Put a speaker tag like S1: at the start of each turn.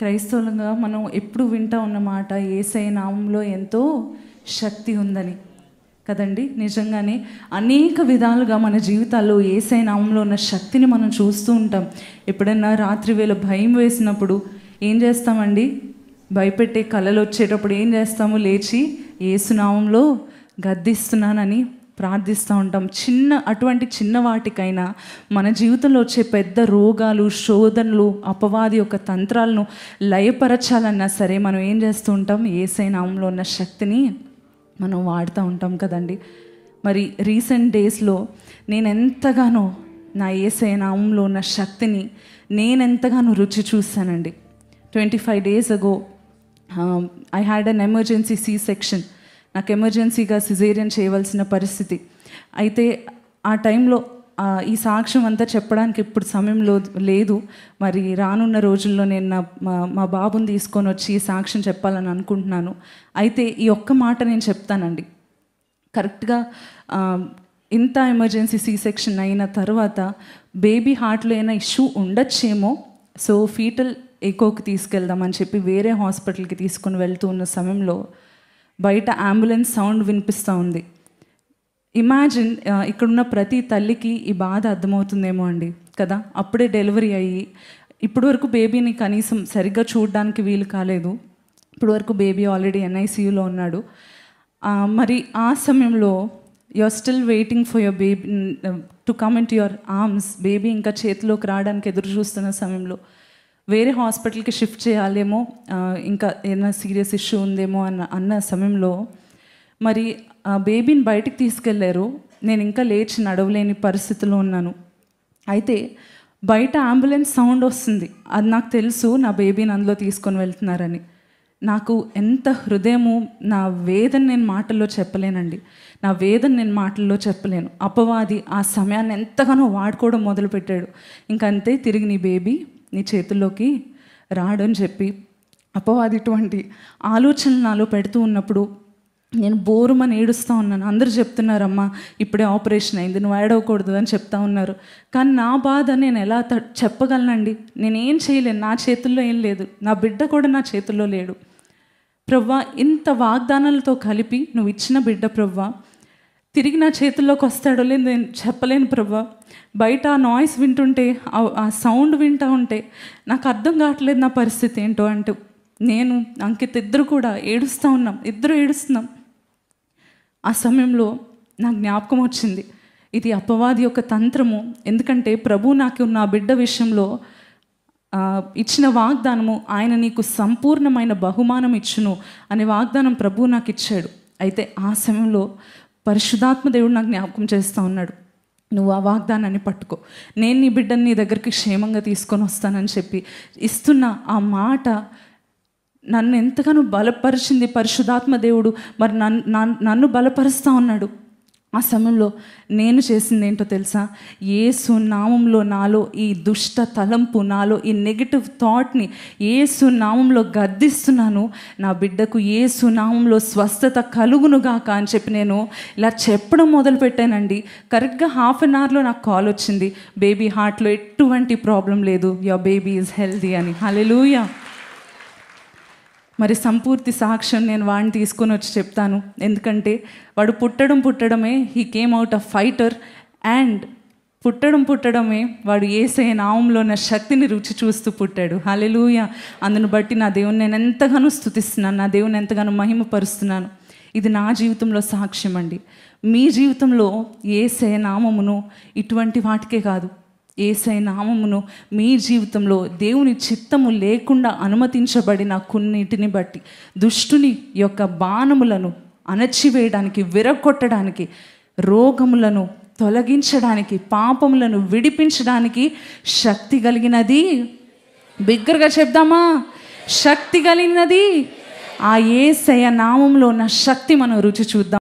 S1: క్రైస్తవులుగా మనం ఎప్పుడు వింటూ ఉన్నమాట యేసయ్య నామంలో ఎంతో శక్తి ఉందని కదండి. నిజంగానే అనేక విధాలుగా మన జీవితాల్లో యేసయ్య నామంలో ఉన్న శక్తిని మనం చూస్తూ ఉంటాం. ఎప్పుడైనా రాత్రి వేళ భయం వేసినప్పుడు ఏం చేస్తామండి? భయపెట్టే కళలు వచ్చేటప్పుడు ఏం చేస్తాము? లేచి యేసు నామంలో గద్దిస్తున్నానని ప్రార్థిస్తూ ఉంటాం. అటువంటి చిన్న వాటికైనా మన జీవితంలో వచ్చే పెద్ద రోగాలు, శోధనలు, అపవాది యొక్క తంత్రాలను లయపరచాలన్నా సరే మనం ఏం చేస్తూ ఉంటాం? యేసయ్య నామంలో ఉన్న శక్తిని మనం వాడుతూ ఉంటాం కదండి. మరి రీసెంట్ డేస్లో నేను ఎంతగానో నా యేసయ్య నామంలో ఉన్న శక్తిని నేనెంతగానో రుచి చూశానండి. 25 days ago I had an emergency C-section. నాకు ఎమర్జెన్సీగా సిజేరియన్ చేయవలసిన పరిస్థితి. అయితే ఆ టైంలో ఈ సాక్ష్యం అంతా చెప్పడానికి ఇప్పుడు సమయంలో లేదు. మరి రానున్న రోజుల్లో నేను మా బాబుని తీసుకొని వచ్చి ఈ సాక్ష్యం చెప్పాలని అనుకుంటున్నాను. అయితే ఈ ఒక్క మాట నేను చెప్తానండి. కరెక్ట్గా ఇంత ఎమర్జెన్సీ C-section అయిన తర్వాత బేబీ హార్ట్లో ఏమైనా ఇష్యూ ఉండొచ్చేమో, సో ఫీటల్ ఎకోకి తీసుకెళ్దామని చెప్పి వేరే హాస్పిటల్కి తీసుకొని వెళ్తూ ఉన్న సమయంలో బయట అంబులెన్స్ సౌండ్ వినిపిస్తూ ఉంది. ఇమాజిన్, ఇక్కడున్న ప్రతి తల్లికి ఈ బాధ అర్థమవుతుందేమో అండి కదా. అప్పుడే డెలివరీ అయ్యి ఇప్పటి వరకు బేబీని కనీసం సరిగ్గా చూడడానికి వీలు కాలేదు. ఇప్పటి వరకు బేబీ ఆల్రెడీ NICUలో ఉన్నాడు. మరి ఆ సమయంలో you're still waiting for your baby to come in to your arms. Baby ఇంకా చేతిలోకి రావడానికి ఎదురు చూస్తున్న సమయంలో వేరే హాస్పిటల్కి షిఫ్ట్ చేయాలేమో, ఇంకా ఏదైనా సీరియస్ ఇష్యూ ఉందేమో అన్న సమయంలో మరి బేబీని బయటికి తీసుకెళ్లారు. నేను ఇంకా లేచి నడవలేని పరిస్థితిలో ఉన్నాను. అయితే బయట అంబులెన్స్ సౌండ్ వస్తుంది. అది నాకు తెలుసు, నా బేబీని అందులో తీసుకొని వెళ్తున్నారని. నాకు ఎంత హృదయము, నా వేదన నేను మాటల్లో చెప్పలేనండి. నా వేదన నేను మాటల్లో చెప్పలేను. అపవాది ఆ సమయాన్ని ఎంతగానో వాడుకోవడం మొదలుపెట్టాడు. ఇంకంతే, తిరిగి నీ బేబీ నీ చేతుల్లోకి రాడని చెప్పి అపవాది ఇటువంటి ఆలోచనలు నాలో పెడుతూ ఉన్నప్పుడు నేను బోరుమని ఏడుస్తూ ఉన్నాను. అందరూ చెప్తున్నారమ్మా ఇప్పుడే ఆపరేషన్ అయింది, నువ్వు ఏడవకూడదు అని చెప్తా ఉన్నారు. కానీ నా బాధ నేను ఎలా చెప్పగలనండి? నేనేం చేయలేను, నా చేతుల్లో ఏం లేదు, నా బిడ్డ కూడా నా చేతుల్లో లేడు. ప్రవ్వా, ఇంత వాగ్దానాలతో కలిపి నువ్వు ఇచ్చిన బిడ్డ ప్రవ్వా తిరిగి నా చేతుల్లోకి వస్తాడో లేదు నేను చెప్పలేను ప్రవ్వా. బయట ఆ నాయిస్ వింటుంటే, ఆ సౌండ్ వింటూ ఉంటే నాకు అర్థం కావట్లేదు నా పరిస్థితి ఏంటో అంటూ నేను అంకిత్ ఇద్దరు కూడా ఏడుస్తూ ఉన్నాం. ఇద్దరు ఏడుస్తున్నాం. ఆ సమయంలో నాకు జ్ఞాపకం వచ్చింది, ఇది అపవాది యొక్క తంత్రము. ఎందుకంటే ప్రభు నాకు నా బిడ్డ విషయంలో ఇచ్చిన వాగ్దానము, ఆయన నీకు సంపూర్ణమైన బహుమానం ఇచ్చును అనే వాగ్దానం ప్రభు నాకు ఇచ్చాడు. అయితే ఆ సమయంలో పరిశుద్ధాత్మ దేవుడు నాకు జ్ఞాపకం చేస్తూ ఉన్నాడు, నువ్వు ఆ వాగ్దానాన్ని పట్టుకో, నేను నీ బిడ్డని నీ దగ్గరికి క్షేమంగా తీసుకొని వస్తానని చెప్పి ఇస్తున్న ఆ మాట నన్ను ఎంతగానో బలపరిచింది. పరిశుద్ధాత్మ దేవుడు మరి నన్ను బలపరుస్తూ ఉన్నాడు. ఆ సమయంలో నేను చేసింది ఏంటో తెలుసా? యేసు నామంలో నాలో ఈ దుష్ట తలంపు, నాలో ఈ నెగిటివ్ థాట్ని యేసు నామంలో గద్దిస్తున్నాను. నా బిడ్డకు యేసు నామంలో స్వస్థత కలుగునుగాక అని చెప్పి నేను ఇలా చెప్పడం మొదలుపెట్టానండి. కరెక్ట్గా 1/2 hourలో నాకు కాల్ వచ్చింది, బేబీ హార్ట్లో ఎటువంటి ప్రాబ్లం లేదు, యువర్ బేబీ ఈజ్ హెల్దీ అని. హల్లెలూయా. మరి సంపూర్తి సాక్ష్యం నేను వాడిని తీసుకొని వచ్చి చెప్తాను. ఎందుకంటే వాడు పుట్టడమే he came out of fighter, and పుట్టడమే వాడు యేసయ్య నామంలో ఉన్న శక్తిని రుచి చూస్తూ పుట్టాడు. హల్లెలూయా. అందును బట్టి నా దేవుని నేను ఎంతగానో స్తుతిస్తున్నాను, నా దేవుని ఎంతగానో మహిమపరుస్తున్నాను. ఇది నా జీవితంలో సాక్ష్యం అండి. మీ జీవితంలో యేసయ్య నామమును ఇటువంటి వాటికే కాదు, యేసయ్య నామమును మీ జీవితంలో దేవుని చిత్తము లేకుండా అనుమతించబడిన కొన్నిటిని బట్టి దుష్టుని యొక్క బాణములను అణచివేయడానికి, విరగొట్టడానికి, రోగములను తొలగించడానికి, పాపములను విడిపించడానికి శక్తి కలిగినది. బిగ్గరగా చెప్దామా? శక్తి కలిగినది ఆ యేసయ్య నామములో ఉన్న శక్తి మనం రుచి చూద్దాం.